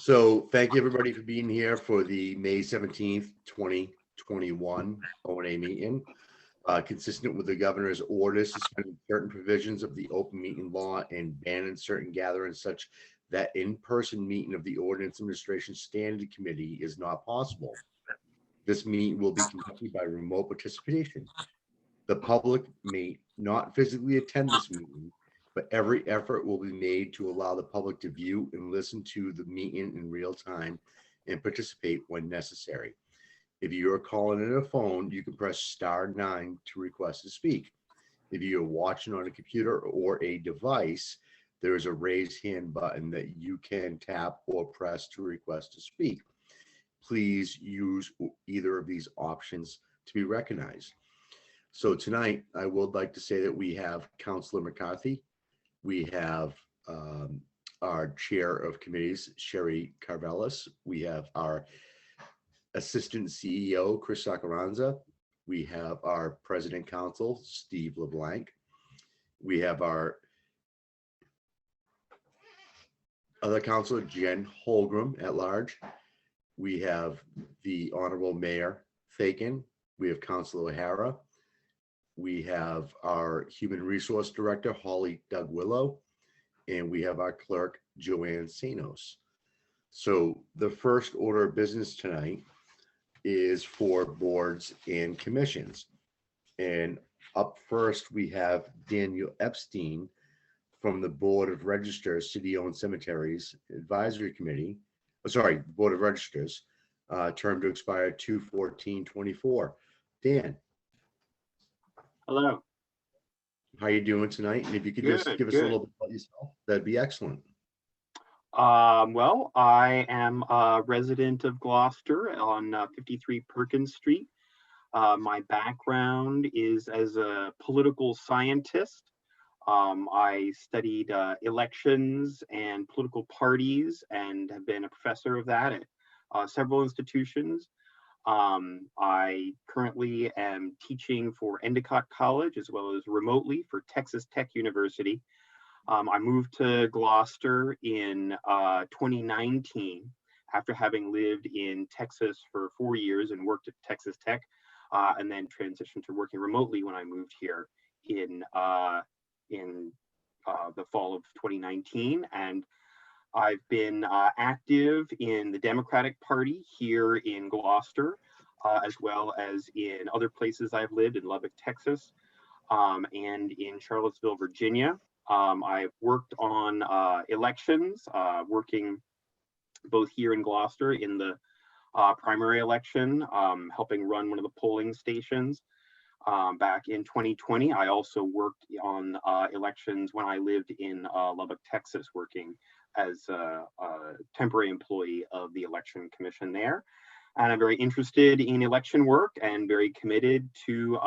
So thank you everybody for being here for the May 17th, 2021 O&A meeting. Consistent with the governor's order suspending certain provisions of the open meeting law and banning certain gatherings such that in-person meeting of the Ordinance Administration Standing Committee is not possible. This meeting will be conducted by remote participation. The public may not physically attend this meeting, but every effort will be made to allow the public to view and listen to the meeting in real time and participate when necessary. If you are calling in a phone, you can press *9 to request to speak. If you are watching on a computer or a device, there is a raise hand button that you can tap or press to request to speak. Please use either of these options to be recognized. So tonight, I would like to say that we have Councilor McCarthy. We have our chair of committees, Sherry Carvelis. We have our assistant CEO, Chris Saccaranza. We have our president counsel, Steve LeBlanc. We have our other counselor, Jen Holgram at large. We have the Honorable Mayor Fakin. We have Councilor O'Hara. We have our Human Resource Director, Holly Doug Willow. And we have our clerk, Joanne Sanos. So the first order of business tonight is for boards and commissions. And up first, we have Daniel Epstein from the Board of Registers, City-Owned Cemeteries Advisory Committee. Board of Registers, term to expire 2/14/24. Dan. Hello. How you doing tonight? And if you could just give us a little bit about yourself, that'd be excellent. Well, I am a resident of Gloucester on 53 Perkins Street. My background is as a political scientist. I studied elections and political parties and have been a professor of that at several institutions. I currently am teaching for Endicott College as well as remotely for Texas Tech University. I moved to Gloucester in 2019 after having lived in Texas for 4 years and worked at Texas Tech, and then transitioned to working remotely when I moved here in the fall of 2019. And I've been active in the Democratic Party here in Gloucester, as well as in other places I've lived, in Lubbock, Texas, and in Charlottesville, Virginia. I've worked on elections, working both here in Gloucester in the primary election, helping run one of the polling stations back in 2020. I also worked on elections when I lived in Lubbock, Texas, working as a temporary employee of the Election Commission there. And I'm very interested in election work and very committed to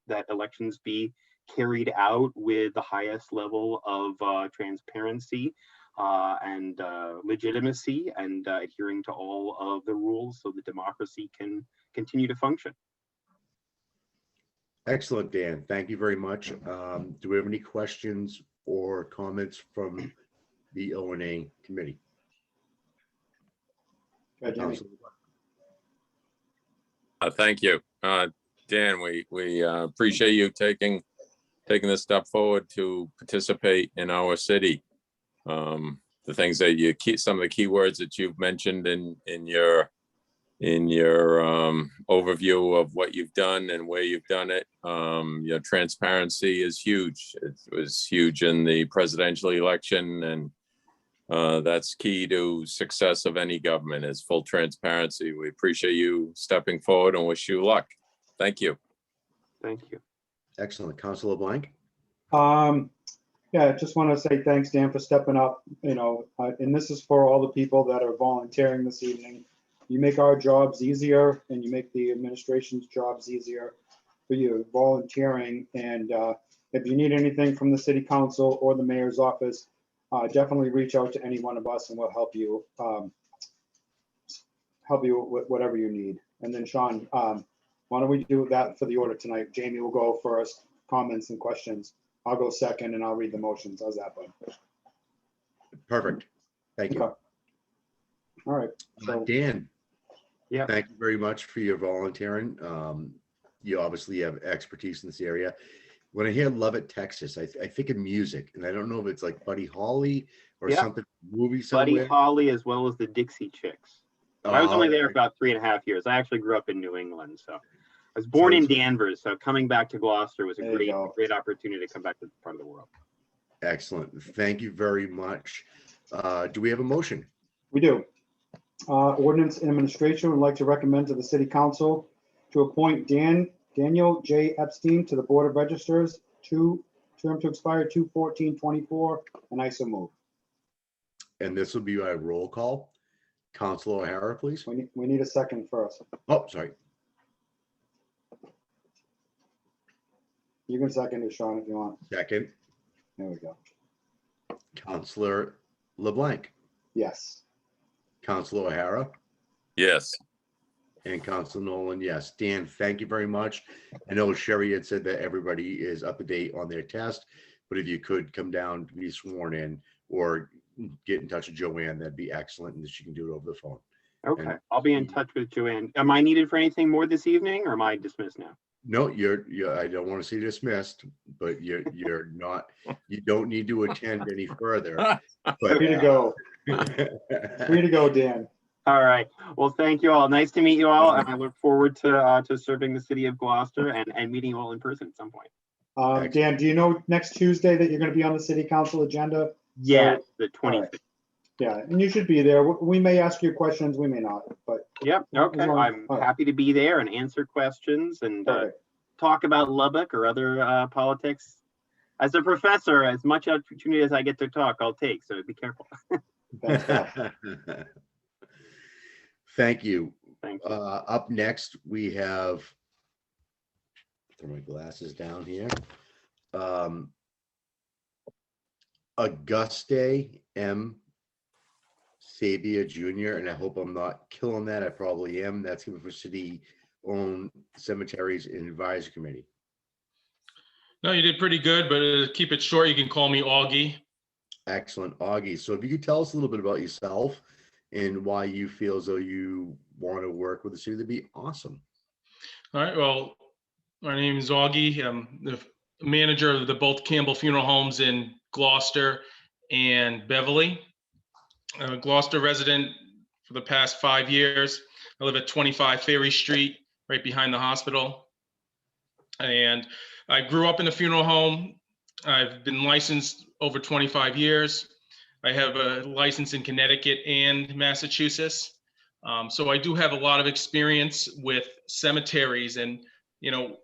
that elections be carried out with the highest level of transparency and legitimacy, and adhering to all of the rules so that democracy can continue to function. Excellent, Dan. Thank you very much. Do we have any questions or comments from the O&A committee? Thank you, Dan. We appreciate you taking this step forward to participate in our city. The things that some of the key words that you've mentioned in your overview of what you've done and where you've done it. Transparency is huge. It was huge in the presidential election, and that's key to success of any government, is full transparency. We appreciate you stepping forward and wish you luck. Thank you. Thank you. Excellent. Councilor Blank. Yeah, I just want to say thanks, Dan, for stepping up. And this is for all the people that are volunteering this evening. You make our jobs easier, and you make the administration's jobs easier for you volunteering. And if you need anything from the city council or the mayor's office, definitely reach out to any one of us, and we'll help you with whatever you need. And then Sean, why don't we do that for the order tonight? Jamie will go first, comments and questions. I'll go second, and I'll read the motions. How's that, bud? Perfect. Thank you. All right. So Dan. Yeah. Thank you very much for your volunteering. You obviously have expertise in this area. When I hear Lubbock, Texas, I think of music, and I don't know if it's like Buddy Holly or Yeah. something movie Buddy somewhere. Holly as well as the Dixie Chicks. But I was only there for Oh, about 3.5 years. I actually grew up in New England, so I was born in Danvers. So coming back to Gloucester was a There you go. great opportunity to come back to this part of the world. excellent. Thank you very much. Do we have a motion? we do. Ordinance and Administration would like to recommend to the City Council to appoint Daniel J. Epstein to the Board of Registers, term to expire 2/14/24, and I so move. And this will be a roll call. Councilor O'Hara, please. We need a second first. Oh, sorry. You can second it, Sean, if you want. Second, There we go. Councilor LeBlanc, Yes. Councilor O'Hara, Yes. and Councilor Nolan, yes. Dan, thank you very much. I know Sherry had said that everybody is up to date on their test, but if you could come down to be sworn in or get in touch with Joanne, that'd be excellent, and she can do it over the phone. Okay, And- I'll be in touch with Joanne. Am I needed for anything more this evening, or am I dismissed now? No, you're, I don't want to see you dismissed, but you're not, you don't need to attend any further. But Free to go. Free to go, Dan. All right. Well, thank you all. Nice to meet you all, and I look forward to serving the city of Gloucester and meeting you all in person at some point. Dan, do you know next Tuesday that you're going to be on the City Council agenda? Yes, the All 25th. right. Yeah, and you should be there. We may ask you questions, we may not, but Yep. Okay. As long- I'm all right. happy to be there and answer questions and perfect. talk about Lubbock or other politics. As a professor, as much opportunity as I get to talk, I'll take. So be careful. That's tough. Thank you. Thank you. Up next, we have, throw my glasses down here. Auguste M. Sabia Jr., and I hope I'm not killing that. I probably am. That's given for city-owned cemeteries and advisory committee. No, you did pretty good, but keep it short. You can call me Augie. Excellent, Augie. So if you could tell us a little bit about yourself and why you feel as though you want to work with the city, that'd be awesome. All right. Well, my name is Augie. I'm the manager of the both Campbell Funeral Homes in Gloucester and Beverly. I'm a Gloucester resident for the past 5 years. I live at 25 Ferry Street, right behind the hospital. And I grew up in a funeral home. I've been licensed over 25 years. I have a license in Connecticut and Massachusetts. So I do have a lot of experience with cemeteries, and, you know,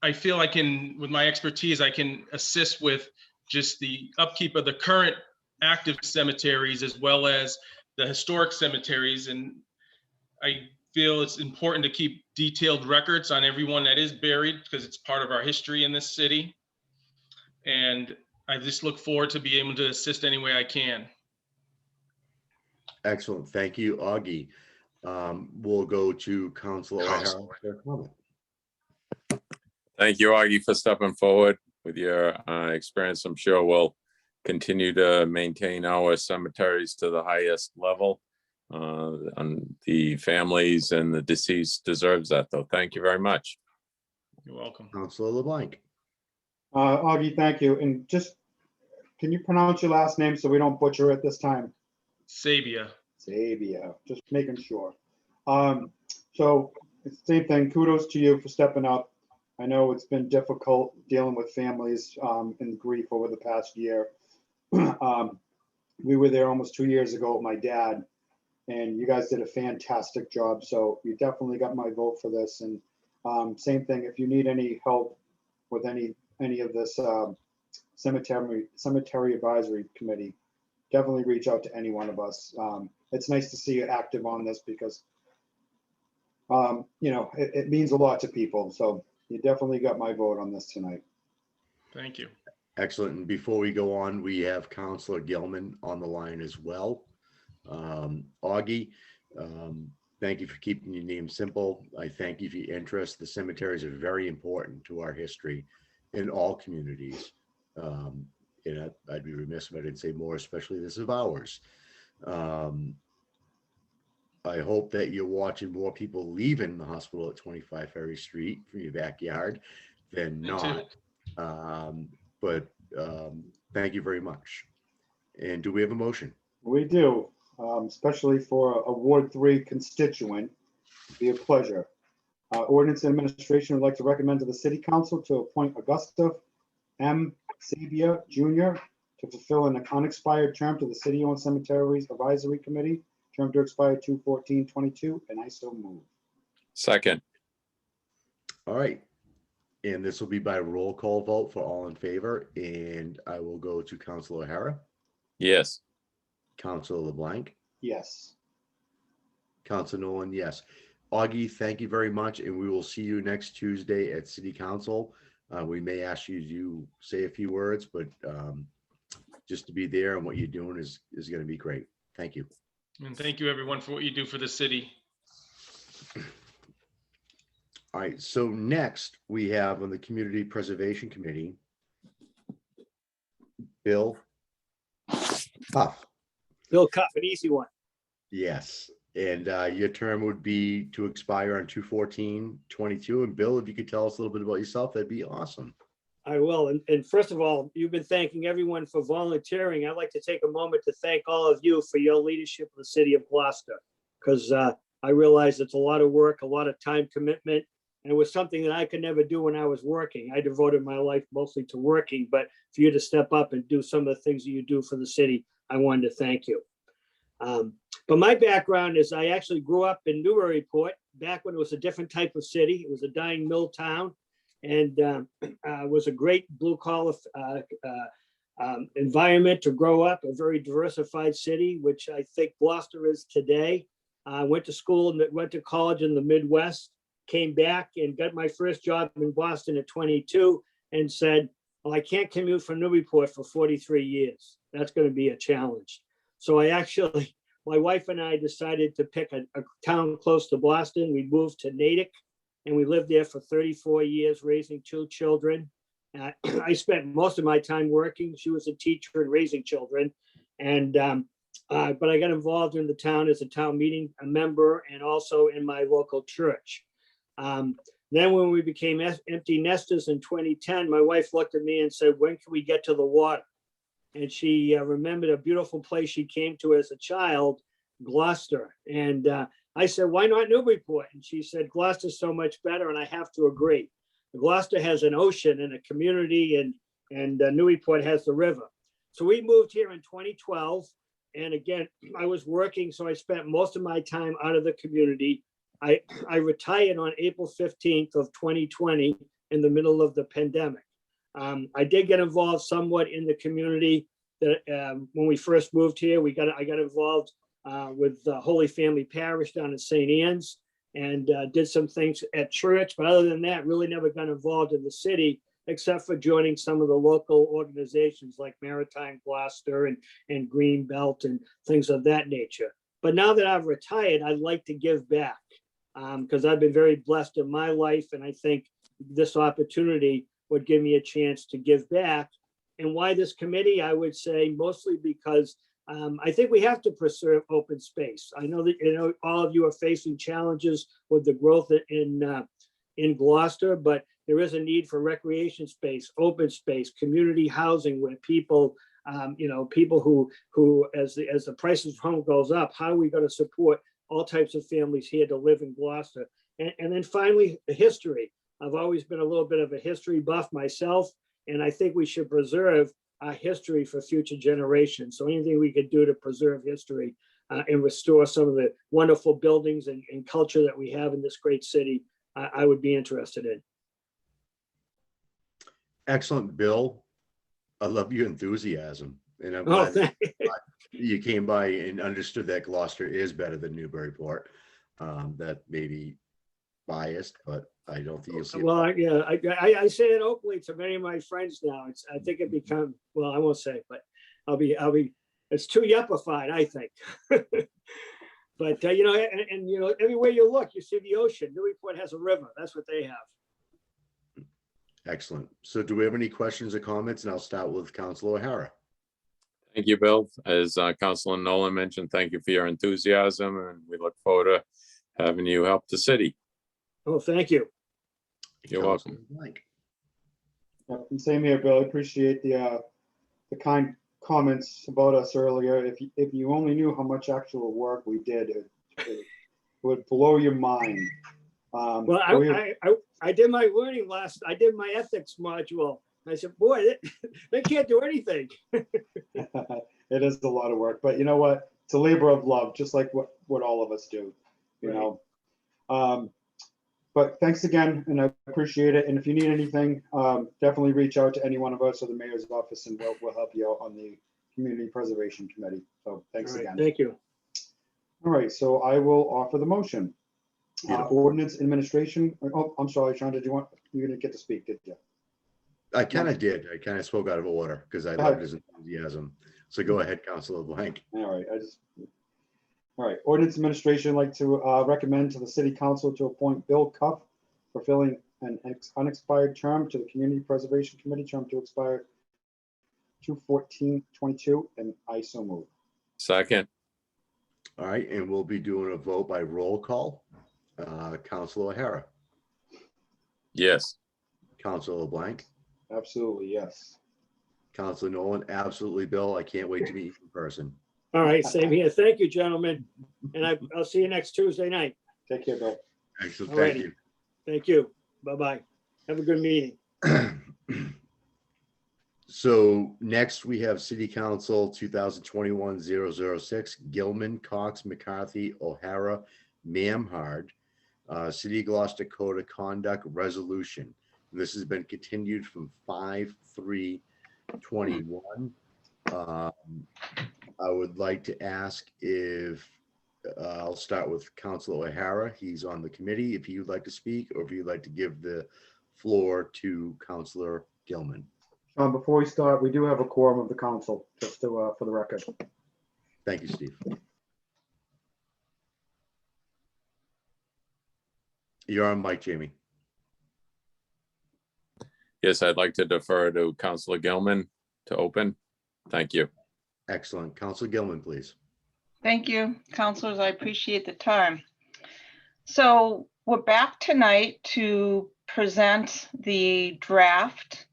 I feel I can, with my expertise, I can assist with just the upkeep of the current active cemeteries as well as the historic cemeteries. And I feel it's important to keep detailed records on everyone that is buried because it's part of our history in this city. And I just look forward to be able to assist any way I can. Excellent. Thank you, Augie. We'll go to Councilor O'Hara for their comment. Thank you, Augie, for stepping forward with your experience. I'm sure we'll continue to maintain our cemeteries to the highest level. And the families and the deceased deserves that, though. Thank you very much. You're welcome. Councilor LeBlanc. Augie, thank you. And just, can you pronounce your last name so we don't butcher it this time? Sabia. Sabia, just making sure. So same thing, kudos to you for stepping up. I know it's been difficult dealing with families in grief over the past year. We were there almost 2 years ago with my dad, and you guys did a fantastic job. So you definitely got my vote for this. And same thing, if you need any help with any of this cemetery advisory committee, definitely reach out to any one of us. It's nice to see you active on this because, you know, it means a lot to people. So you definitely got my vote on this tonight. Thank you. Excellent. And before we go on, we have Councilor Gilman on the line as well. Augie, thank you for keeping your name simple. I thank you for your interest. The cemeteries are very important to our history in all communities. And I'd be remiss if I didn't say more, especially this of ours. I hope that you're watching more people leaving the hospital at 25 Ferry Street from your backyard than Me too. not. But thank you very much. And do we have a motion? We do, especially for a Ward 3 constituent. Be a pleasure. Ordinance Administration would like to recommend to the City Council to appoint Augusta M. Sabia Jr. to fulfill an unexpired term to the City-owned Cemeteries Advisory Committee, term to expire 2/14/22, and I so move. Second, All right. And this will be by roll call vote for all in favor. And I will go to Councilor O'Hara, yes. Councilor LeBlanc, Yes. Councilor Nolan, yes. Augie, thank you very much. And we will see you next Tuesday at City Council. We may ask you to say a few words, but just to be there and what you're doing is going to be great. Thank you. And thank you, everyone, for what you do for the city. All right, so next we have on the Community Preservation Committee, Bill Huff. Bill Cuff, an easy one. Yes, and your term would be to expire on 2/14/22. And Bill, if you could tell us a little bit about yourself, that'd be awesome. I will. And first of all, you've been thanking everyone for volunteering. I'd like to take a moment to thank all of you for your leadership of the city of Gloucester, because I realize it's a lot of work, a lot of time commitment, and it was something that I could never do when I was working. I devoted my life mostly to working, but for you to step up and do some of the things that you do for the city, I wanted to thank you. But my background is I actually grew up in Newburyport back when it was a different type of city. It was a dying mill town, and was a great blue collar environment to grow up, a very diversified city, which I think Gloucester is today. I went to school and went to college in the Midwest, came back and got my first job in Boston at 22 and said, well, I can't commute from Newburyport for 43 years. That's going to be a challenge. So my wife and I decided to pick a town close to Boston. We moved to Natick, and we lived there for 34 years, raising 2 children. I spent most of my time working. She was a teacher and raising children. And but I got involved in the town as a town meeting member and also in my local church. Then when we became empty nesters in 2010, my wife looked at me and said, when can we get to the water? And she remembered a beautiful place she came to as a child, Gloucester. And I said, why not Newburyport? And she said, Gloucester's so much better, and I have to agree. Gloucester has an ocean and a community, and Newburyport has the river. So we moved here in 2012. And again, I was working, so I spent most of my time out of the community. I retired on April 15th of 2020 in the middle of the pandemic. I did get involved somewhat in the community. That when we first moved here, I got involved with Holy Family Parish down in St. Anne's, and did some things at church. But other than that, really never got involved in the city, except for joining some of the local organizations like Maritime Gloucester and Green Belt and things of that nature. But now that I've retired, I'd like to give back because I've been very blessed in my life. And I think this opportunity would give me a chance to give back. And why this committee? I would say mostly because I think we have to preserve open space. I know that all of you are facing challenges with the growth in Gloucester, but there is a need for recreation space, open space, community housing where people, people who as the price of home goes up, how are we going to support all types of families here to live in Gloucester? And then finally, the history. I've always been a little bit of a history buff myself, and I think we should preserve our history for future generations. So anything we could do to preserve history and restore some of the wonderful buildings and culture that we have in this great city, I would be interested in. Excellent, Bill. I love your enthusiasm, and I'm Oh, glad you came by and understood that Gloucester is better than Newburyport. That may be biased, but I don't think you'll see it. Well, I say it openly to many of my friends now. I think it become, well, I won't say, but I'll be, it's too yuppified, I think. But, everywhere you look, you see the ocean. Newburyport has a river. That's what they have. Excellent. So do we have any questions or comments? And I'll start with Councilor O'Hara. Thank you, Bill. As Councilor Nolan mentioned, thank you for your enthusiasm, and we look forward to having you help the city. Oh, thank you. You're welcome. Councilor Blank. Yep, and same here, Bill. I appreciate the kind comments about us earlier. If you only knew how much actual work we did, it would blow your mind. Well, but I did my learning I did my ethics module. I said, boy, they can't do anything. it is a lot of work, but you know what? It's a labor of love, just like what all of us do, you Right. know? But thanks again, and I appreciate it. And if you need anything, definitely reach out to any one of us or the mayor's office, and we'll help you out on the Community Preservation Committee. So thanks All right, again. thank you. All right, so I will offer the motion. Beautiful. Ordinance administration. Oh, I'm sorry, Sean, you didn't get to speak, did you? I kind of did. I kind of spoke out of order because I loved his enthusiasm. So go ahead, Councilor Blank. All right, all right, ordinance administration like to recommend to the city council to appoint Bill Cuff for filling an unexpired term to the Community Preservation Committee, term to expire 2/14/22, and I so move. Second, All right, and we'll be doing a vote by roll call. Councilor O'Hara, yes. Councilor Blank, Absolutely, yes. Councilor Nolan, absolutely, Bill. I can't wait to meet you in person. All right, same here. Thank you, gentlemen. And I'll see you next Tuesday night. Take care, Bill. Excellent, All thank righty. Thank you. Bye-bye. Have a good meeting. you. So next we have City Council 2021-006, Gilman, Cox, McCarthy, O'Hara, Mamhard, City of Gloucester Code of Conduct Resolution. And this has been continued from 5/3/21. I would like to ask if, I'll start with Councilor O'Hara. He's on the committee. If he would like to speak, or if you'd like to give the floor to Councilor Gilman. Sean, before we start, we do have a quorum of the council, just to, for the record. Thank you, Steve. You're on mic, Jamie. Yes, I'd like to defer to Councilor Gilman to open. Thank you. Excellent. Councilor Gilman, please. Thank you, councilors. I appreciate the time. So we're back tonight to present the draft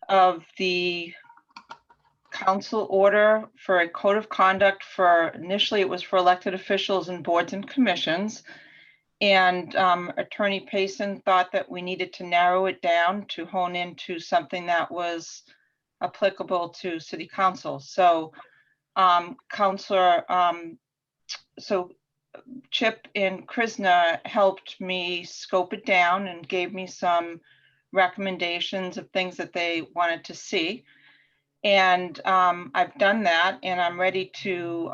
of the council order for a code of conduct for, initially it was for elected officials and boards and commissions. And Attorney Payson thought that we needed to narrow it down to hone into something that was applicable to city council. So so Chip and Krishna helped me scope it down and gave me some recommendations of things that they wanted to see. And I've done that, and I'm ready to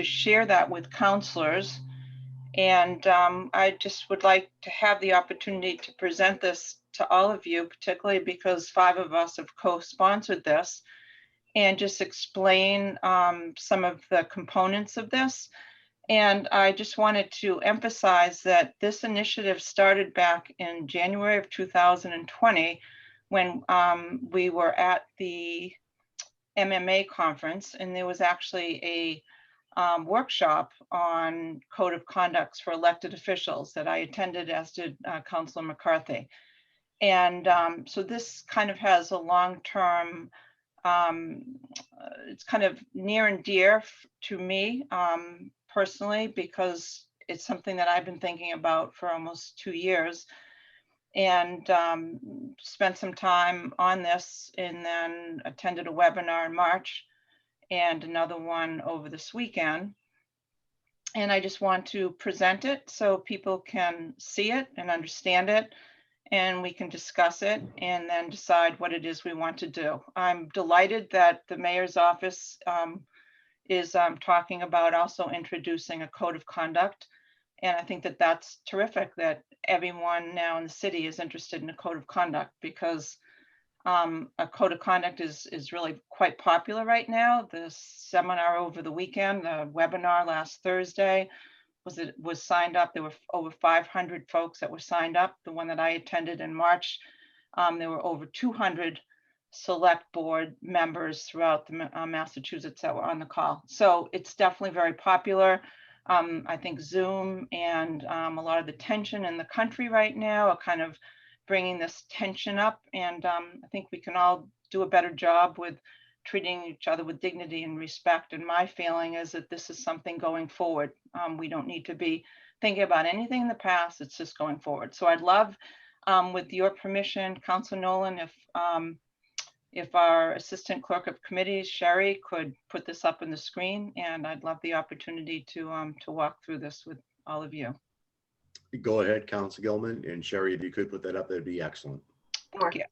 share that with counselors. And I just would like to have the opportunity to present this to all of you, particularly because 5 of us have co-sponsored this, and just explain some of the components of this. And I just wanted to emphasize that this initiative started back in January of 2020, when we were at the MMA conference, and there was actually a workshop on code of conducts for elected officials that I attended, as did Councilor McCarthy. And so this kind of has a long-term, it's kind of near and dear to me personally, because it's something that I've been thinking about for almost 2 years, and spent some time on this, and then attended a webinar in March and another one over this weekend. And I just want to present it so people can see it and understand it, and we can discuss it and then decide what it is we want to do. I'm delighted that the mayor's office is talking about also introducing a code of conduct. And I think that that's terrific that everyone now in the city is interested in a code of conduct, because a code of conduct is really quite popular right now. The seminar over the weekend, the webinar last Thursday was signed up. There were over 500 folks that were signed up. The one that I attended in March, there were over 200 select board members throughout the Massachusetts that were on the call. So it's definitely very popular. I think Zoom and a lot of the tension in the country right now are kind of bringing this tension up. And I think we can all do a better job with treating each other with dignity and respect. And my feeling is that this is something going forward. We don't need to be thinking about anything in the past. It's just going forward. So I'd love, with your permission, Councilor Nolan, if our Assistant Clerk of Committees, Sherry, could put this up on the screen, and I'd love the opportunity to walk through this with all of you. Go ahead, Council Gilman, and Sherry, if you could put that up, that'd be excellent. Thank you.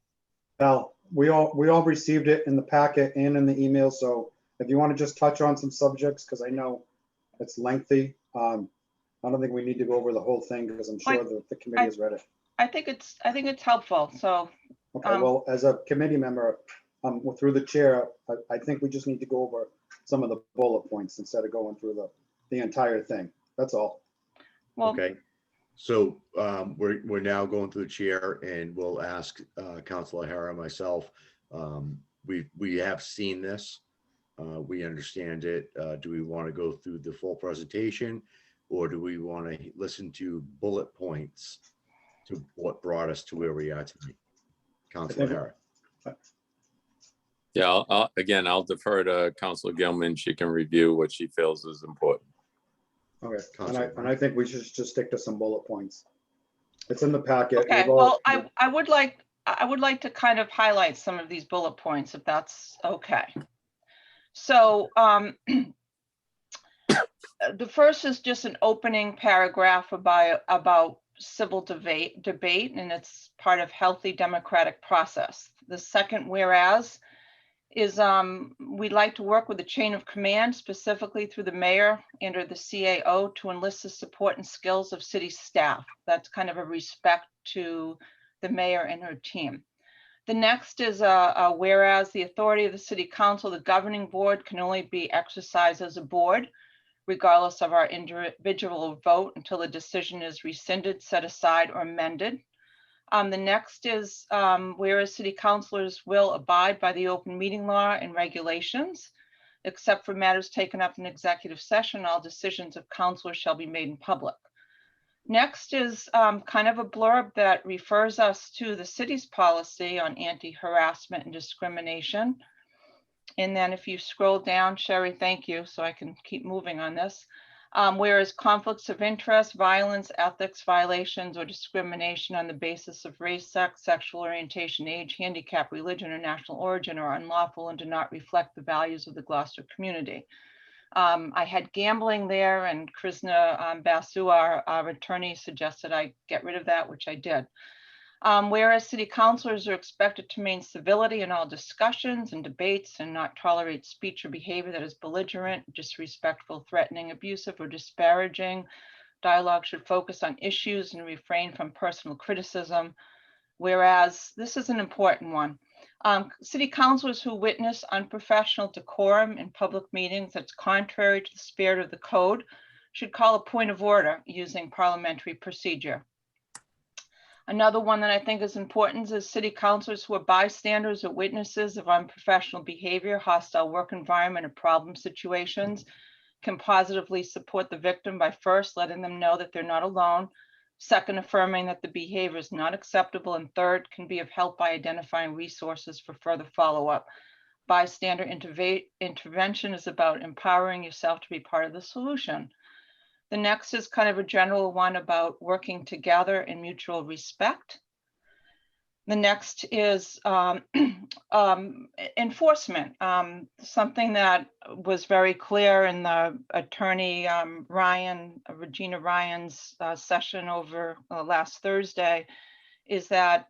Well, we all received it in the packet and in the email, so if you want to just touch on some subjects, because I know it's lengthy. I don't think we need to go over the whole thing because I'm sure that the committee has read it. I think it's helpful. So Okay, well, as a committee member, through the chair, I think we just need to go over some of the bullet points instead of going through the entire thing. That's all. well, Okay, so we're now going through the chair, and we'll ask Councilor O'Hara, myself. We have seen this. We understand it. Do we want to go through the full presentation, or do we want to listen to bullet points to what brought us to where we are tonight? Councilor O'Hara. Yeah, I'll defer to Councilor Gilman. She can review what she feels is important. Okay, Councilor. and I think we should just stick to some bullet points. It's in the packet. okay. Well, I would like to kind of highlight some of these bullet points, if that's okay. So the first is just an opening paragraph about civil debate, and it's part of healthy democratic process. The second whereas is we'd like to work with the chain of command, specifically through the mayor and or the CAO, to enlist the support and skills of city staff. That's kind of a respect to the mayor and her team. The next is whereas the authority of the city council, the governing board, can only be exercised as a board, regardless of our individual vote, until the decision is rescinded, set aside, or amended. The next is whereas city councilors will abide by the open meeting law and regulations, except for matters taken up in executive session, all decisions of councilors shall be made in public. Next is kind of a blurb that refers us to the city's policy on anti-harassment and discrimination. And then if you scroll down, Sherry, thank you, so I can keep moving on this. Whereas conflicts of interest, violence, ethics violations, or discrimination on the basis of race, sex, sexual orientation, age, handicap, religion, or national origin are unlawful and do not reflect the values of the Gloucester community. I had gambling there, and Krishna Basu, our attorney, suggested I get rid of that, which I did. Whereas city councilors are expected to maintain civility in all discussions and debates and not tolerate speech or behavior that is belligerent, disrespectful, threatening, abusive, or disparaging. Dialogue should focus on issues and refrain from personal criticism. Whereas this is an important one. City councilors who witness unprofessional decorum in public meetings that's contrary to the spirit of the code should call a point of order using parliamentary procedure. Another one that I think is important is city councilors who are bystanders or witnesses of unprofessional behavior, hostile work environment, or problem situations can positively support the victim by first letting them know that they're not alone, second, affirming that the behavior is not acceptable, and third, can be of help by identifying resources for further follow-up. Bystander intervention is about empowering yourself to be part of the solution. The next is kind of a general one about working together in mutual respect. The next is enforcement, something that was very clear in the attorney Regina Ryan's session over last Thursday, is that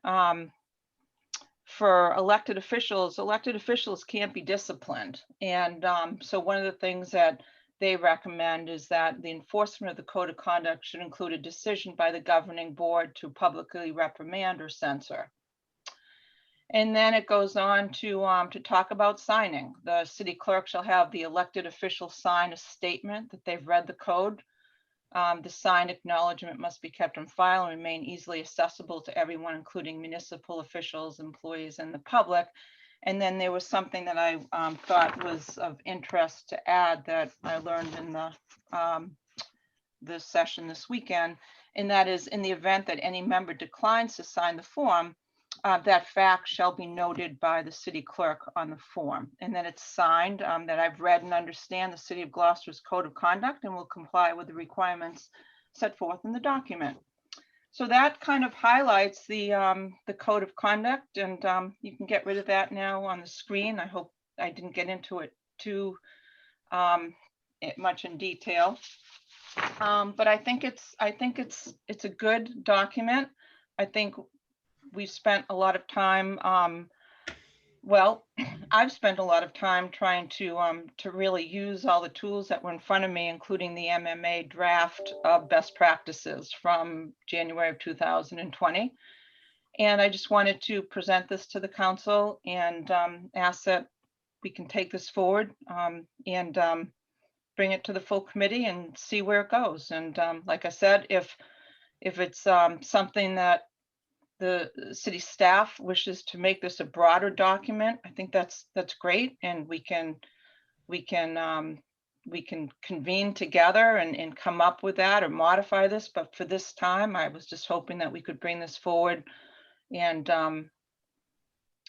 for elected officials can't be disciplined. And so one of the things that they recommend is that the enforcement of the code of conduct should include a decision by the governing board to publicly reprimand or censor. And then it goes on to talk about signing. The city clerk shall have the elected official sign a statement that they've read the code. The signed acknowledgement must be kept on file and remain easily accessible to everyone, including municipal officials, employees, and the public. And then there was something that I thought was of interest to add that I learned in the session this weekend, and that is, in the event that any member declines to sign the form, that fact shall be noted by the city clerk on the form, and then it's signed, that I've read and understand the City of Gloucester's code of conduct and will comply with the requirements set forth in the document. So that kind of highlights the code of conduct, and you can get rid of that now on the screen. I hope I didn't get into it too much in detail. But I think it's a good document. I think we've spent a lot of time, well, I've spent a lot of time trying to really use all the tools that were in front of me, including the MMA draft of best practices from January of 2020. And I just wanted to present this to the council and ask that we can take this forward and bring it to the full committee and see where it goes. And like I said, if it's something that the city staff wishes to make this a broader document, I think that's great, and we can convene together and come up with that or modify this. But for this time, I was just hoping that we could bring this forward and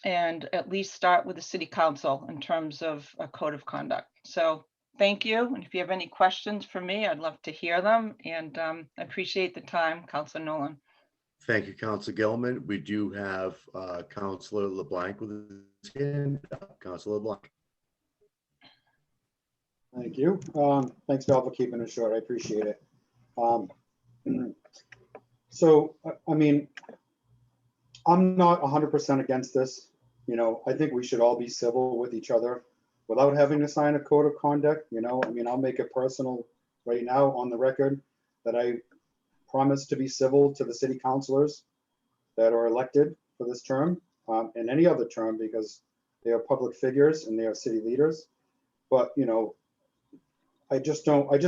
at least start with the city council in terms of a code of conduct. So thank you. And if you have any questions for me, I'd love to hear them. And I appreciate the time, Councilor Nolan. Thank you, Councilor Gilman. We do have Councilor LeBlanc with his hand up. Councilor LeBlanc. Thank you. Thanks, Val, for keeping it short. I appreciate it. So, I mean, I'm not 100% against this. You know, I think we should all be civil with each other without having to sign a code of conduct. You know, I mean, I'll make it personal right now on the record that I promise to be civil to the city councilors that are elected for this term and any other term, because they are public figures and they are city leaders. But, you know, I just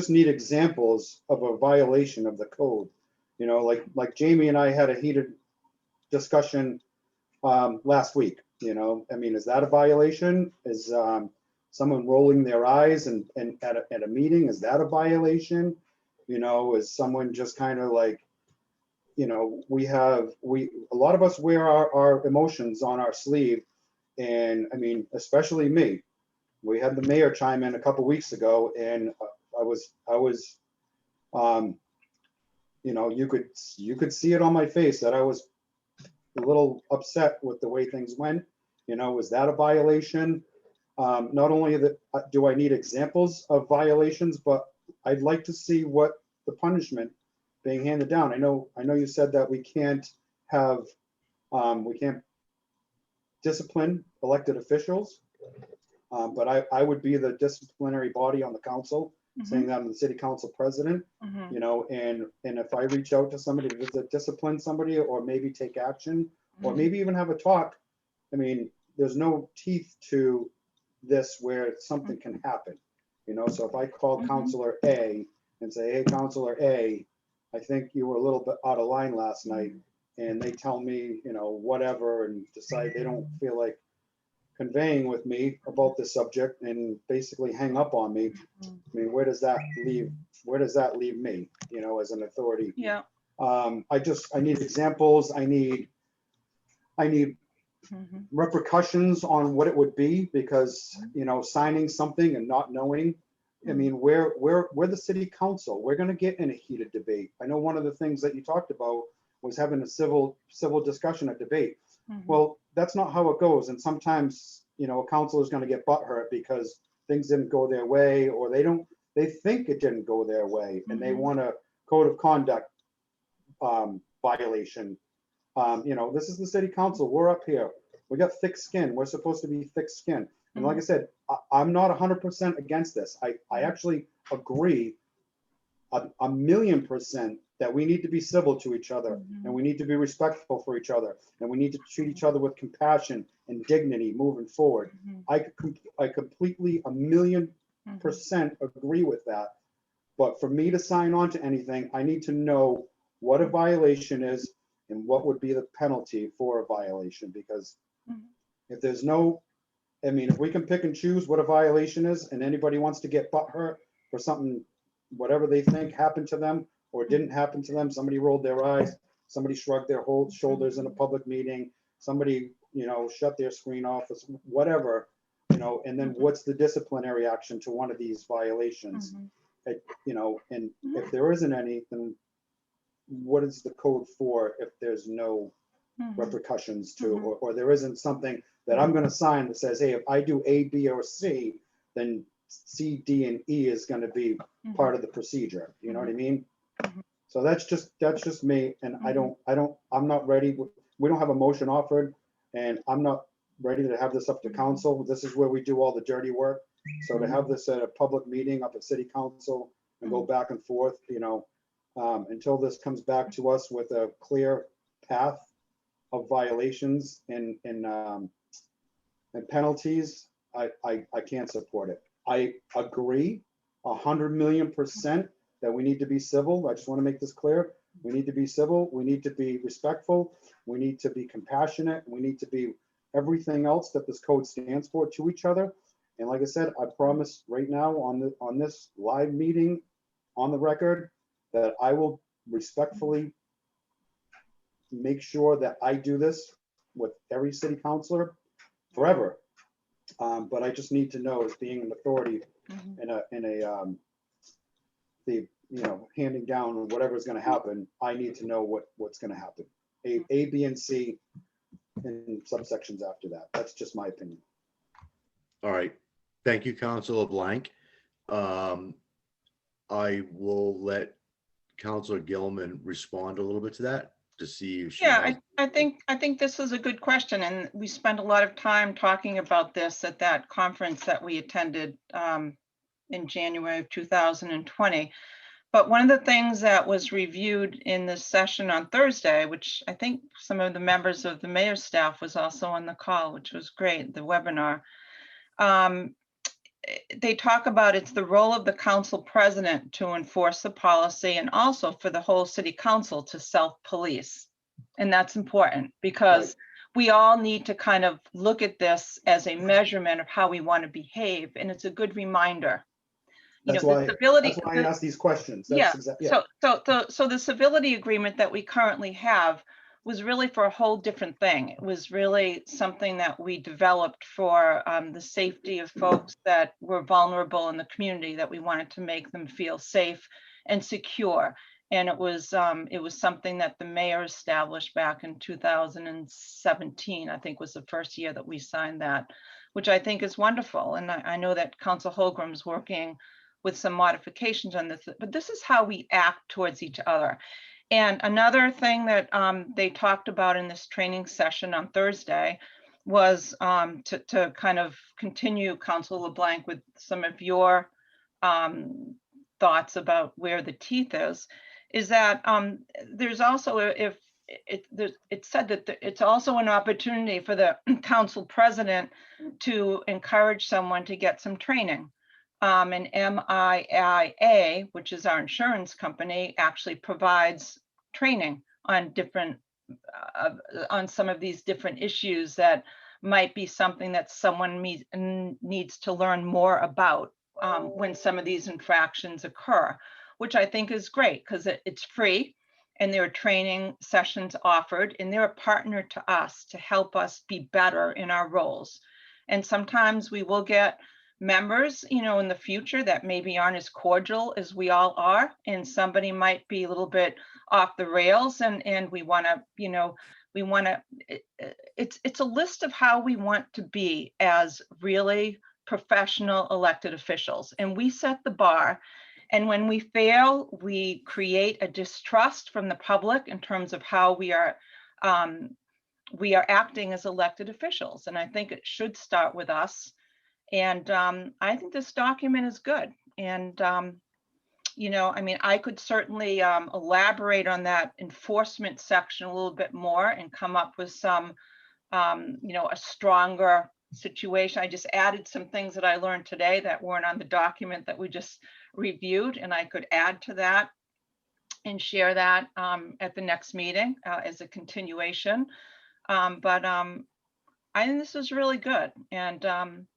need examples of a violation of the code. You know, like Jamie and I had a heated discussion last week. You know, I mean, is that a violation? Is someone rolling their eyes and at a meeting, is that a violation? You know, is someone just kind of like, you know, a lot of us wear our emotions on our sleeve. And I mean, especially me. We had the mayor chime in a couple weeks ago, and I was, you know, you could see it on my face that I was a little upset with the way things went. You know, was that a violation? Not only do I need examples of violations, but I'd like to see what the punishment being handed down. I know you said that we can't discipline elected officials, but I would be the disciplinary body on the council, saying that I'm the city council president. You know, and if I reach out to somebody to discipline somebody or maybe take action or maybe even have a talk, I mean, there's no teeth to this where something can happen. You know, so if I call Counselor A and say, hey, Counselor A, I think you were a little bit out of line last night, and they tell me, you know, whatever, and decide they don't feel like conveying with me about this subject and basically hang up on me. I mean, where does that leave me, you know, as an authority? Yeah. I need examples. I need repercussions on what it would be, because, you know, signing something and not knowing, I mean, we're the city council. We're going to get in a heated debate. I know one of the things that you talked about was having a civil discussion, a debate. Well, that's not how it goes. And sometimes, you know, a council is going to get butthurt because things didn't go their way, or they think it didn't go their way, and they want a code of conduct violation. You know, this is the city council. We're up here. We got thick skin. We're supposed to be thick skin. And like I said, I'm not 100% against this. I actually agree a 1,000,000% that we need to be civil to each other, and we need to be respectful for each other, and we need to treat each other with compassion and dignity moving forward. I completely 1,000,000% agree with that. But for me to sign on to anything, I need to know what a violation is and what would be the penalty for a violation, because if there's no I mean, if we can pick and choose what a violation is, and anybody wants to get butthurt for something, whatever they think happened to them or didn't happen to them, somebody rolled their eyes, somebody shrugged their whole shoulders in a public meeting, somebody, shut their screen off, whatever, and then what's the disciplinary action to one of these violations? And if there isn't any, then what is the code for if there's no repercussions to, or there isn't something that I'm gonna sign that says, hey, if I do A, B, or C, then C, D, and E is gonna be part of the procedure, you know what I mean? So that's just me, and I'm not ready, we don't have a motion offered, and I'm not ready to have this up to council. This is where we do all the dirty work. So to have this at a public meeting up at city council and go back and forth, until this comes back to us with a clear path of violations and penalties, I can't support it. I agree 100,000,000% that we need to be civil. I just want to make this clear. We need to be civil. We need to be respectful. We need to be compassionate. We need to be everything else that this code stands for to each other. And like I said, I promise right now on this live meeting on the record that I will respectfully make sure that I do this with every city councilor forever. But I just need to know, as being an authority handing down whatever's going to happen, I need to know what's going to happen. A, B, and C, and subsections after that. That's just my opinion. All right. Thank you, Councilor Blank. I will let Councilor Gilman respond a little bit to that to see if she Yeah, has- I think this is a good question, and we spent a lot of time talking about this at that conference that we attended in January of 2020. But one of the things that was reviewed in this session on Thursday, which I think some of the members of the mayor's staff was also on the call, which was great, the webinar. They talk about it's the role of the council president to enforce the policy and also for the whole city council to self-police. And that's important because we all need to kind of look at this as a measurement of how we want to behave. And it's a good reminder. That's why I ask these questions. Yeah. Exactly. So the civility agreement that we currently have was really for a whole different thing. It was really something that we developed for the safety of folks that were vulnerable in the community, that we wanted to make them feel safe and secure. And it was something that the mayor established back in 2017, I think was the first year that we signed that, which I think is wonderful. And I know that Council Holgram's working with some modifications on this, but this is how we act towards each other. And another thing that they talked about in this training session on Thursday was to kind of continue, Councilor LeBlanc, with some of your thoughts about where the teeth is that there's also, it's said that it's also an opportunity for the council president to encourage someone to get some training. And MIA, which is our insurance company, actually provides training on on some of these different issues that might be something that someone needs to learn more about when some of these infractions occur, which I think is great because it's free and there are training sessions offered and they're a partner to us to help us be better in our roles. And sometimes we will get members, in the future that maybe aren't as cordial as we all are, and somebody might be a little bit off the rails, and we want to, it's a list of how we want to be as really professional elected officials, and we set the bar. And when we fail, we create a distrust from the public in terms of how we are acting as elected officials. And I think it should start with us. And I think this document is good. And, I could certainly elaborate on that enforcement section a little bit more and come up with some, a stronger situation. I just added some things that I learned today that weren't on the document that we just reviewed, and I could add to that and share that at the next meeting as a continuation. I think this is really good. And,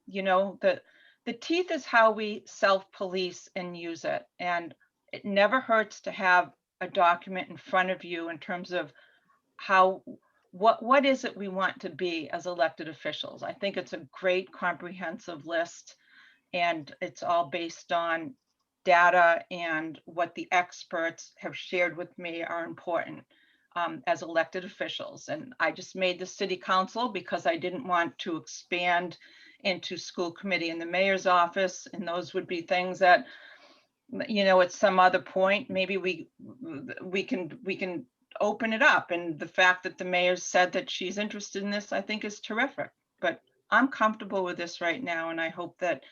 you know, the teeth is how we self-police and use it. And it never hurts to have a document in front of you in terms of how, what is it we want to be as elected officials? I think it's a great comprehensive list, and it's all based on data and what the experts have shared with me are important as elected officials. And I just made the city council because I didn't want to expand into school committee and the mayor's office. And those would be things that, you know, at some other point, maybe we can open it up. And the fact that the mayor said that she's interested in this, I think is terrific. But I'm comfortable with this right now, and I hope that,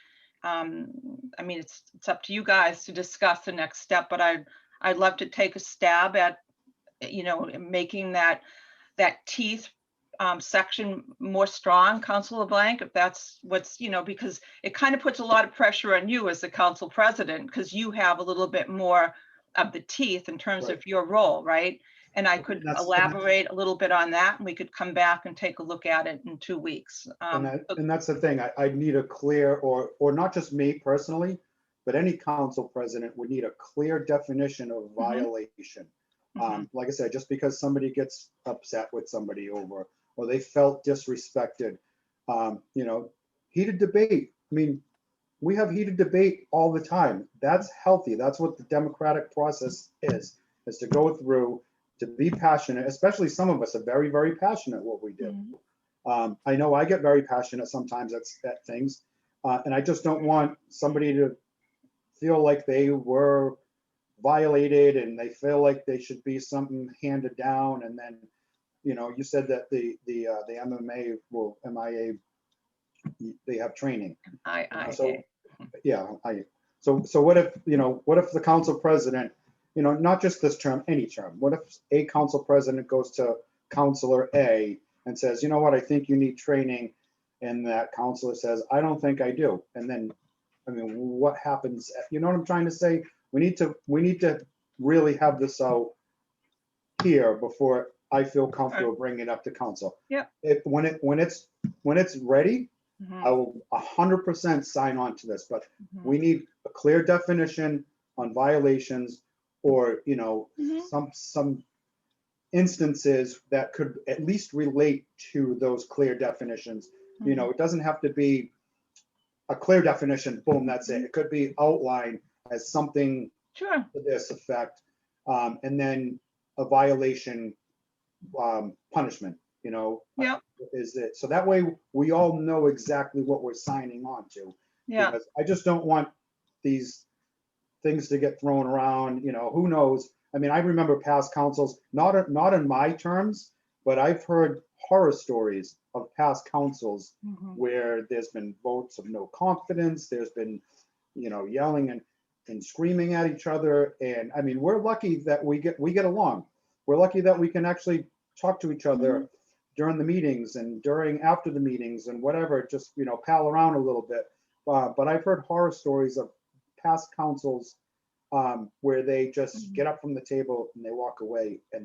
I mean, it's up to you guys to discuss the next step, but I'd love to take a stab at, you know, making that teeth section more strong, Councilor Blank, if that's what's, you know, because it kind of puts a lot of pressure on you as the council president, because you have a little bit more of the teeth in terms Right. of your role, right? And I could That's- elaborate a little bit on that, and we could come back and take a look at it in 2 weeks. And that's the thing, I need a clear, or not just me personally, but any council president would need a clear definition of violation. Like I said, just because somebody gets upset with somebody over, or they felt disrespected, you know, heated debate. I mean, we have heated debate all the time. That's healthy. That's what the democratic process is to go through, to be passionate, especially some of us are very, very passionate what we do. I know I get very passionate sometimes at things, and I just don't want somebody to feel like they were violated and they feel like they should be something handed down. And then, you know, you said that the MMA will, MIA, they have training. So what if, you know, what if the council president, you know, not just this term, any term, what if a council president goes to Councilor A and says, you know what, I think you need training, and that councilor says, I don't think I do. And then, I mean, what happens? You know what I'm trying to say? We need to really have this out here before I feel comfortable bringing it up to council. Yeah. When it's ready, I will 100% sign on to this, but we need a clear definition on violations, or, you know, some instances that could at least relate to those clear definitions. You know, it doesn't have to be a clear definition, boom, that's it. It could be outlined as something Sure. to this effect, and then a violation punishment, you know. Yeah. Is it, so that way we all know exactly what we're signing on to. Yeah. Because I just don't want these things to get thrown around, you know, who knows? I mean, I remember past councils, not in my terms, but I've heard horror stories of past councils where there's been votes of no confidence, there's been, you know, yelling and screaming at each other. And I mean, we're lucky that we get along. We're lucky that we can actually talk to each other during the meetings and after the meetings and whatever, just, you know, pal around a little bit. But I've heard horror stories of past councils where they just get up from the table and they walk away, and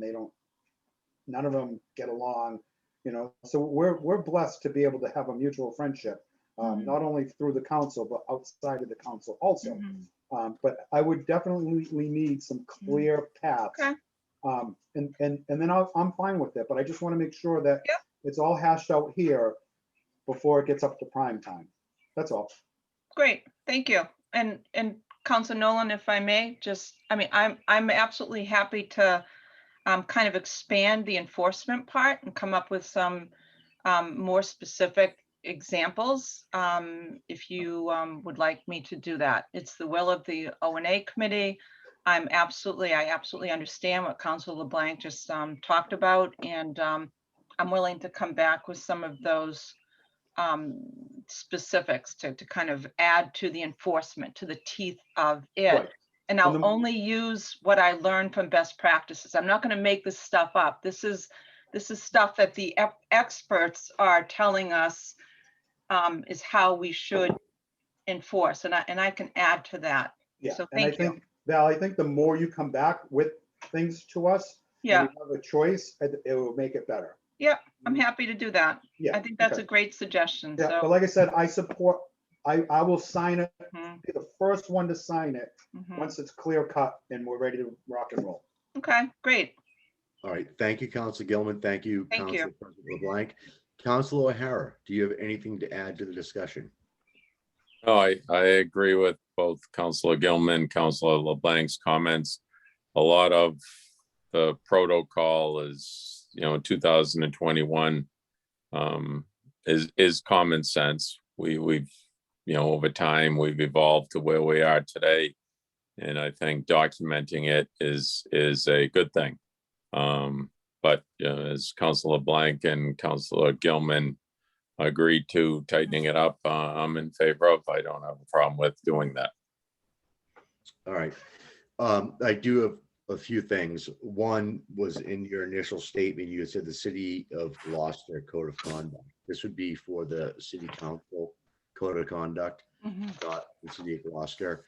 none of them get along, you know. So we're blessed to be able to have a mutual friendship, not only through the council, but outside of the council also. But I would definitely need some clear paths. Okay. And then I'm fine with it, but I just want to make sure that it's all hashed out here before it gets up to prime time. That's all. Great, thank you. And Councilor Nolan, if I may, just, I mean, I'm absolutely happy to kind of expand the enforcement part and come up with some more specific examples, if you would like me to do that. It's the will of the O&A committee. I absolutely understand what Councilor LeBlanc just talked about, and I'm willing to come back with some of those specifics to kind of add to the enforcement, to the teeth of it. Right. And I'll only use what I learned from best practices. I'm not going to make this stuff up. This is stuff that the experts are telling us is how we should enforce, and I can add to that. Yeah. So And I thank you. think, Val, I think the more you come back with things to us, Yeah. and we have a choice, it will make it better. I'm happy to do that. Yeah. I think that's a okay. great suggestion, Yeah, but so. like I said, I support, I will sign it, Mhm, be the first one to sign it mhm. once it's clear cut and we're ready to rock and roll. Okay, great. All right, thank you, Council Gilman. Thank you, Thank you. Council President LeBlanc. Council O'Hara, do you have anything to add to the discussion? No, I agree with both Councilor Gilman, Councilor LeBlanc's comments. A lot of the protocol is, 2021 is common sense. We've, over time, we've evolved to where we are today. And I think documenting it is a good thing. But as Councilor LeBlanc and Councilor Gilman agreed to tightening it up, I'm in favor of. I don't have a problem with doing that. All right. I do have a few things. One was in your initial statement, you had said the City of Gloucester Code of Conduct. This would be for the City Council Code of Conduct, Mhm, not the City of Gloucester.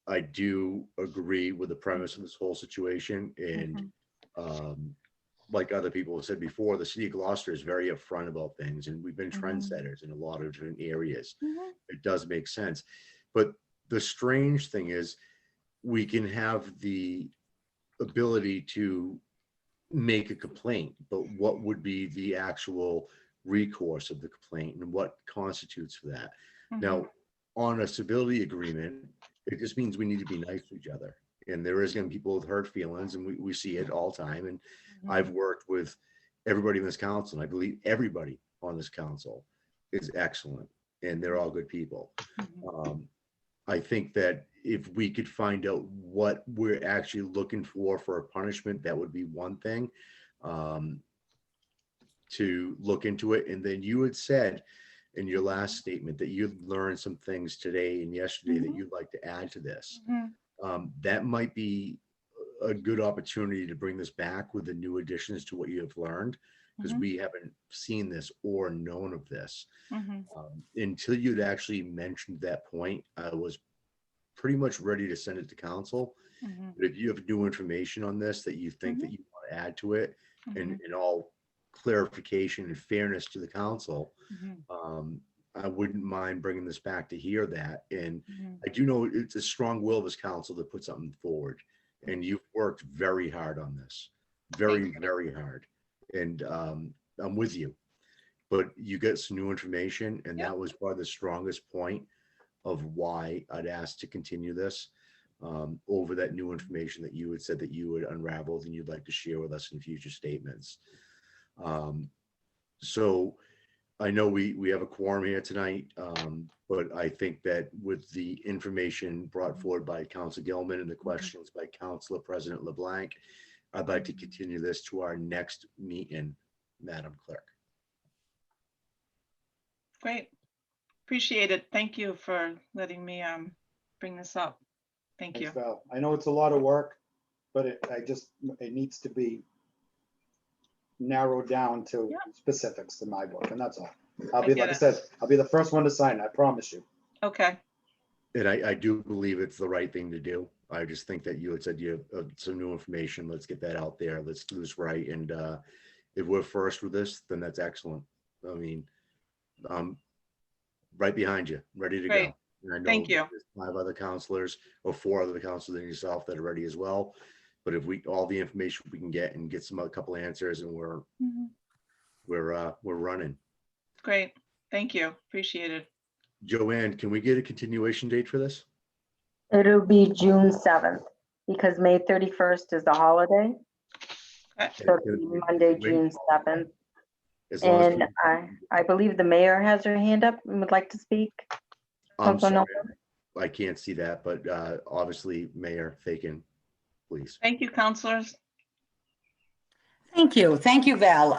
I do agree with the premise of this whole situation, and like other people have said before, the City of Gloucester is very upfront about things, and we've been trendsetters in a lot of different areas. mhm, It does make sense. But the strange thing is we can have the ability to make a complaint, but what would be the actual recourse of the complaint and what constitutes for that? mhm. Now, on a civility agreement, it just means we need to be nice to each other. And there is going to be people with hurt feelings, and we see it all the time. And I've worked with everybody in this council, and I believe everybody on this council is excellent, and they're all good people. I think that if we could find out what we're actually looking for a punishment, that would be one thing, to look into it. And then you had said in your last statement that you'd learned some things today and yesterday that you'd like to add to this. Mhm. That might be a good opportunity to bring this back with the new additions to what you have learned, because Mhm. we haven't seen this or known of this. Mhm. Until you'd actually mentioned that point, I was pretty much ready to send it to council. Mhm. But if you have new information on this that you think that you want to add to it, and Mhm. in all clarification and fairness to the council, Mhm. I wouldn't mind bringing this back to hear that. And Mhm. I do know it's a strong will of this council to put something forward, and you've worked very hard on this, very, very hard. And I'm with you, but you get some new information, and Yep. that was probably the strongest point of why I'd asked to continue this, over that new information that you had said that you had unraveled and you'd like to share with us in future statements. So I know we have a quorum here tonight, but I think that with the information brought forward by Council Gilman and the questions by Councilor President LeBlanc, I'd like to continue this to our next meeting, Madam Clerk. Great. Appreciate it. Thank you for letting me bring this up. Thank Thanks, you. Val. I know it's a lot of work, but it needs to be narrowed down to Yeah. specifics in my book, and that's all. I get Like I it. said, I'll be the first one to sign, I promise you. Okay. And I do believe it's the right thing to do. I just think that you had said you have some new information. Let's get that out there. Let's do this right. And if we're first with this, then that's excellent. I mean, I'm right behind you, ready to Great. go. And I know Thank you. there's 5 other counselors or 4 other counselors than yourself that are ready as well. But if all the information we can get and get a couple answers, and we're running. Great. Thank you. Appreciate it. Joanne, can we get a continuation date for this? It'll be June 7th, because May 31st is the holiday. Okay. So it'll be Monday, June 7th. As long as And I believe the mayor has her hand up and would like to speak. I'm Council sorry, Nolan? I can't see that, but obviously Mayor Fakin, please. Thank you, counselors. Thank you. Thank you, Val.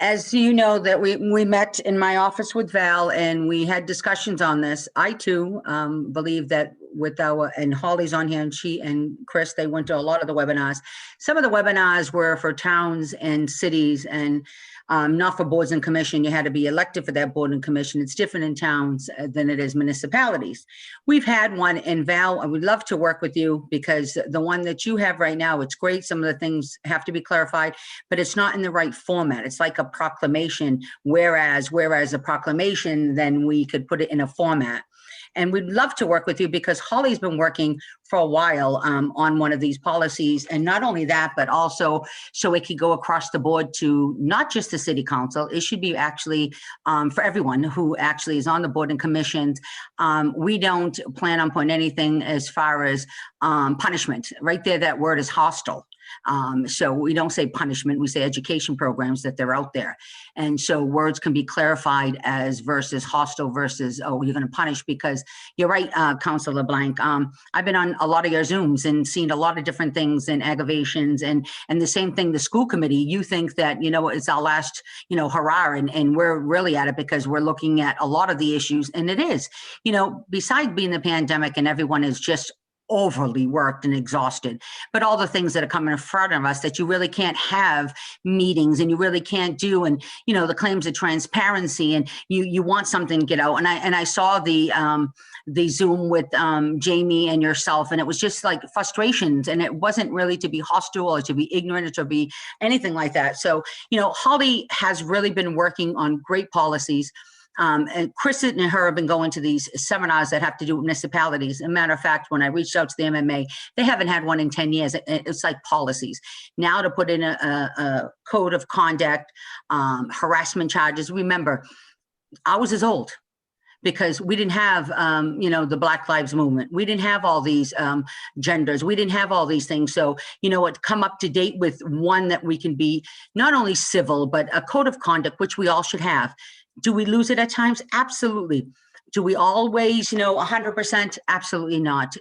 As you know, that we met in my office with Val and we had discussions on this. I too believe that with our, and Holly's on here, and she and Chris, they went to a lot of the webinars. Some of the webinars were for towns and cities, and not for boards and commission. You had to be elected for that board and commission. It's different in towns than it is municipalities. We've had one, and Val, I would love to work with you, because the one that you have right now, it's great. Some of the things have to be clarified, but it's not in the right format. It's like a proclamation, whereas a proclamation, then we could put it in a format. And we'd love to work with you, because Holly's been working for a while on one of these policies. And not only that, but also so it could go across the board to not just the city council. It should be actually for everyone who actually is on the board and commissions. We don't plan on putting anything as far as punishment. Right there, that word is hostile. So we don't say punishment, we say education programs, that they're out there. And so words can be clarified as versus hostile versus, oh, you're going to punish, because you're right, Councilor Blank. I've been on a lot of your Zooms and seen a lot of different things and aggravations, and the same thing, the school committee, you think that, it's our last, hurrah, and we're really at it because we're looking at a lot of the issues, and it is, besides being the pandemic and everyone is just overly worked and exhausted, but all the things that are coming in front of us that you really can't have meetings and you really can't do, and the claims of transparency, and you want something to get out. And I saw the Zoom with Jamie and yourself, and it was just like frustrations, and it wasn't really to be hostile or to be ignorant or to be anything like that. So Holly has really been working on great policies. And Chris and her have been going to these seminars that have to do with municipalities. As a matter of fact, when I reached out to the MMA, they haven't had one in 10 years. It's like policies. Now to put in a code of conduct, harassment charges. Remember, ours is old, because we didn't have, the Black Lives Movement. We didn't have all these genders. We didn't have all these things. So, come up to date with one that we can be not only civil, but a code of conduct, which we all should have. Do we lose it at times? Absolutely. Do we always, 100%? Absolutely not.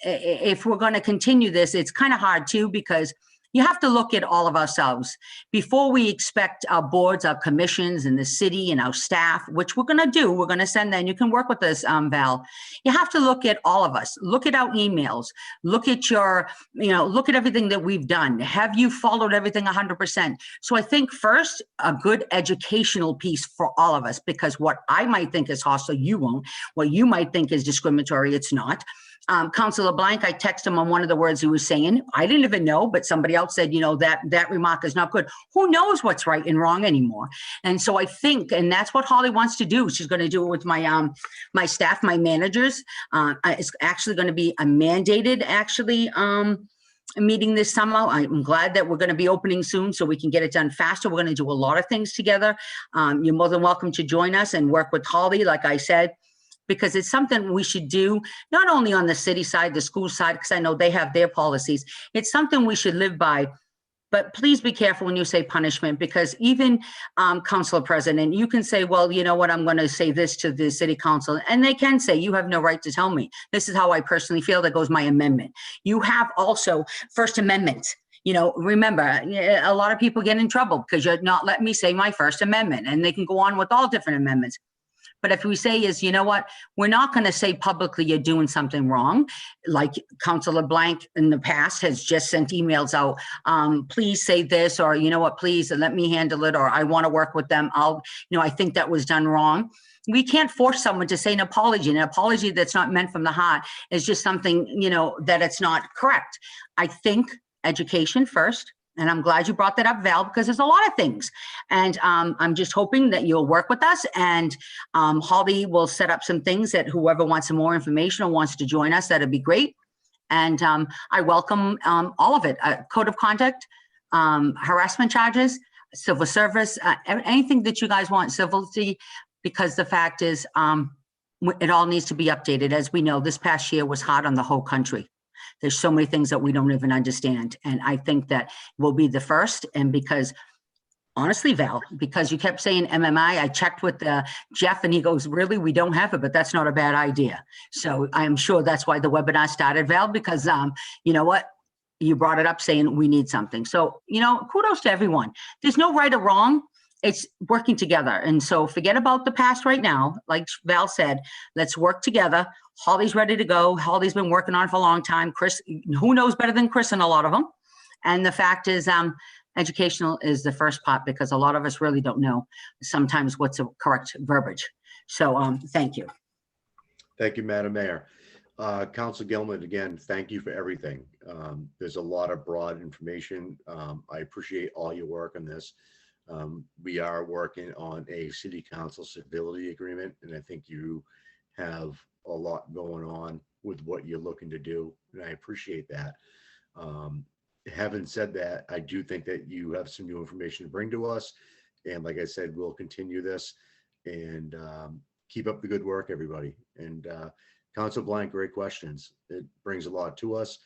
If we're going to continue this, it's kind of hard too, because you have to look at all of ourselves before we expect our boards, our commissions, and the city and our staff, which we're going to do. We're going to send that, and you can work with us, Val. You have to look at all of us. Look at our emails. Look at look at everything that we've done. Have you followed everything 100%? So I think first, a good educational piece for all of us, because what I might think is hostile, you won't. What you might think is discriminatory, it's not. Councilor Blank, I texted him on one of the words he was saying. I didn't even know, but somebody else said, that remark is not good. Who knows what's right and wrong anymore? And so I think, and that's what Holly wants to do. She's going to do it with my my staff, my managers. It's actually going to be a mandated, meeting this summer. I'm glad that we're going to be opening soon so we can get it done faster. We're going to do a lot of things together. You're more than welcome to join us and work with Holly, like I said, because it's something we should do, not only on the city side, the school side, because I know they have their policies. It's something we should live by. But please be careful when you say punishment, because even Council President, you can say, well, you know what, I'm going to say this to the city council. And they can say, you have no right to tell me. This is how I personally feel. That goes my amendment. You have also First Amendment. Remember, a lot of people get in trouble because you're not letting me say my First Amendment, and they can go on with all different amendments. But if we say is, you know what, we're not going to say publicly you're doing something wrong, like Councilor Blank in the past has just sent emails out, please say this, or you know what, please let me handle it, or I want to work with them. I think that was done wrong. We can't force someone to say an apology that's not meant from the heart is just something, that it's not correct. I think education first. And I'm glad you brought that up, Val, because there's a lot of things. And I'm just hoping that you'll work with us, and Holly will set up some things that whoever wants some more information or wants to join us, that'd be great. And I welcome all of it. Code of conduct, harassment charges, civil service, anything that you guys want, civility, because the fact is it all needs to be updated. As we know, this past year was hard on the whole country. There's so many things that we don't even understand. And I think that we'll be the first. And because honestly, Val, because you kept saying MMI, I checked with Jeff and he goes, really, we don't have it, but that's not a bad idea. So I'm sure that's why the webinar started, Val, because you know what? You brought it up saying we need something. So, kudos to everyone. There's no right or wrong. it's working together. And so forget about the past right now. Like Val said, let's work together. Holly's ready to go. Holly's been working on it for a long time. Chris, who knows better than Chris in a lot of them? And the fact is, educational is the first part because a lot of us really don't know sometimes what's the correct verbiage. So thank you. Thank you, Madam Mayor. Council Gilman, again, thank you for everything. There's a lot of broad information. I appreciate all your work on this. We are working on a city council civility agreement, and I think you have a lot going on with what you're looking to do, and I appreciate that. Having said that, I do think that you have some new information to bring to us, and like I said, we'll continue this and keep up the good work, everybody. And Council Blank, great questions. It brings a lot to us.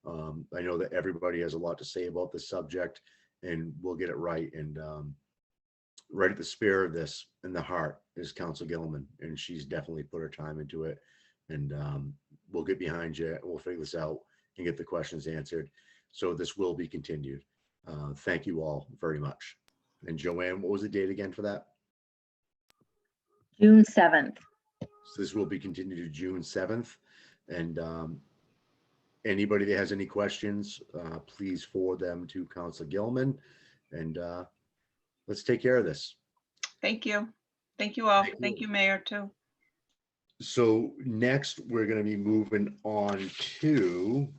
I know that everybody has a lot to say about this subject, and we'll get it right. And right at the spear of this in the heart is Council Gilman, and she's definitely put her time into it. And we'll get behind you. We'll figure this out and get the questions answered. So this will be continued. Thank you all very much. And Joanne, what was the date again for that? June 7th. So this will be continued to June 7th. And anybody that has any questions, please forward them to Council Gilman. And let's take care of this. Thank you. Thank you all. Thank you. Thank you, Mayor, too. So next, we're going to be moving on to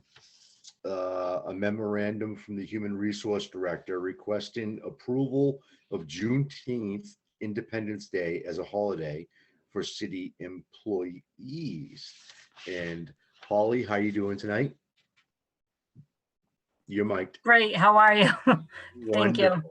a memorandum from the Human Resource Director requesting approval of Juneteenth Independence Day as a holiday for city employees. And Holly, how you doing tonight? You're mic'd. Great, how are you? Thank you.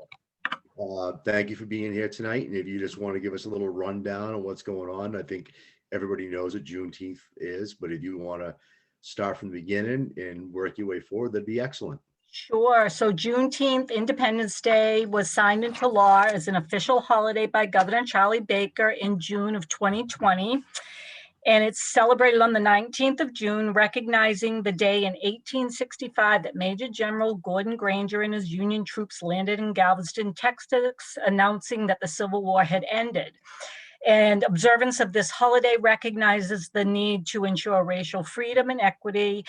Wonderful. Thank you for being here tonight. And if you just want to give us a little rundown on what's going on, I think everybody knows what Juneteenth is, but if you want to start from the beginning and work your way forward, that'd be excellent. Sure. So Juneteenth, Independence Day, was signed into law as an official holiday by Governor Charlie Baker in June of 2020. And it's celebrated on the 19th of June, recognizing the day in 1865 that Major General Gordon Granger and his Union troops landed in Galveston, Texas, announcing that the Civil War had ended. And observance of this holiday recognizes the need to ensure racial freedom and equity,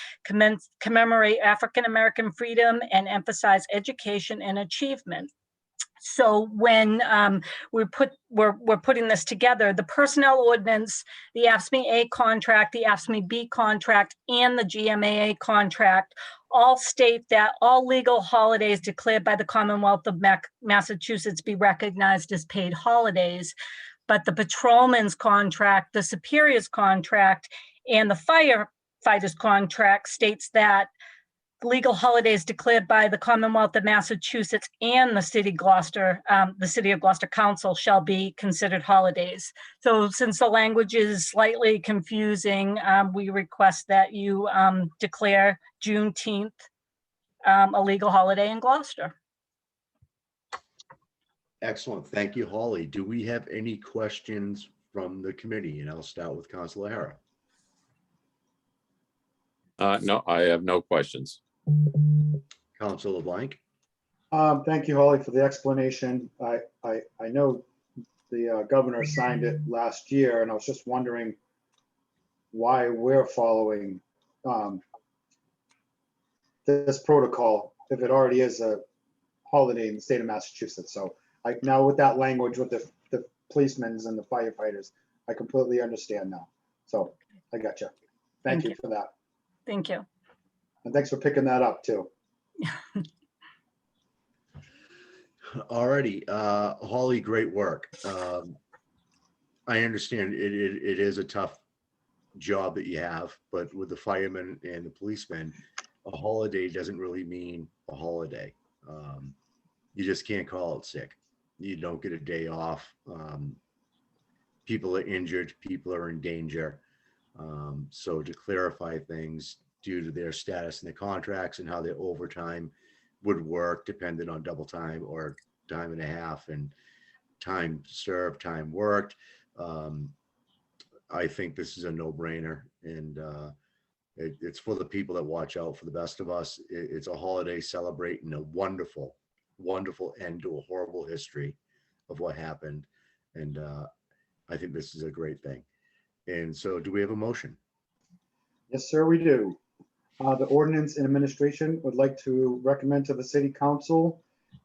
commemorate African-American freedom, and emphasize education and achievement. So when we're putting this together, the personnel ordinance, the AFSCME-A contract, the AFSCME-B contract, and the GMAA contract all state that all legal holidays declared by the Commonwealth of Massachusetts be recognized as paid holidays. But the patrolman's contract, the superior's contract, and the firefighter's contract states that legal holidays declared by the Commonwealth of Massachusetts and the City of Gloucester Council shall be considered holidays. So since the language is slightly confusing, we request that you declare Juneteenth a legal holiday in Gloucester. Excellent. Thank you, Holly. Do we have any questions from the committee? And I'll start with Councilor Hara. No, I have no questions. Councilor Blank. Thank you, Holly, for the explanation. I know the governor signed it last year, and I was just wondering why we're following this protocol if it already is a holiday in the state of Massachusetts. So now with that language with the policemen and the firefighters, I completely understand now. So I got you. Thank you for that. Thank you. And thanks for picking that up too. All righty. Holly, great work. I understand it is a tough job that you have, but with the firemen and the policemen, a holiday doesn't really mean a holiday. You just can't call it sick. You don't get a day off. People are injured, people are in danger. So to clarify things due to their status in the contracts and how their overtime would work, depending on double time or time and a half and time served, time worked. I think this is a no-brainer, and it's for the people that watch out for the best of us. It's a holiday celebrating a wonderful, wonderful end to a horrible history. of what happened. And I think this is a great thing. And so do we have a motion? Yes, sir, we do. The ordinance and administration would like to recommend to the city council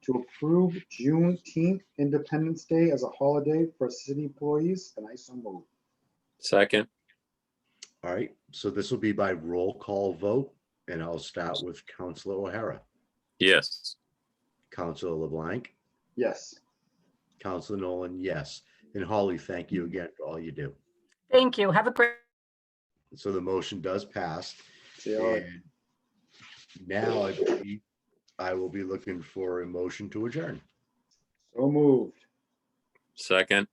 to approve Juneteenth Independence Day as a holiday for city employees, and I so move. Second, All right, so this will be by roll call vote, and I'll start with Councilor O'Hara, yes. Councilor LeBlanc, Yes. Councilor Nolan, yes. And Holly, thank you again for all you do. Thank you. Have a great. So the motion does pass. See you all. And now I believe I will be looking for a motion to adjourn. So moved. Second,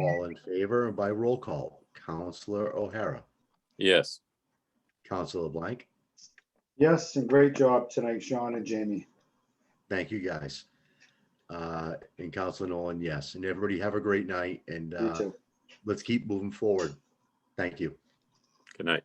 All in favor and by roll call, Councilor O'Hara, yes. Councilor LeBlanc, Yes, and great job tonight, Sean and Jamie. thank you guys. And Councilor Nolan, yes. And everybody have a great night, and You too. let's keep moving forward. Thank you. Good night.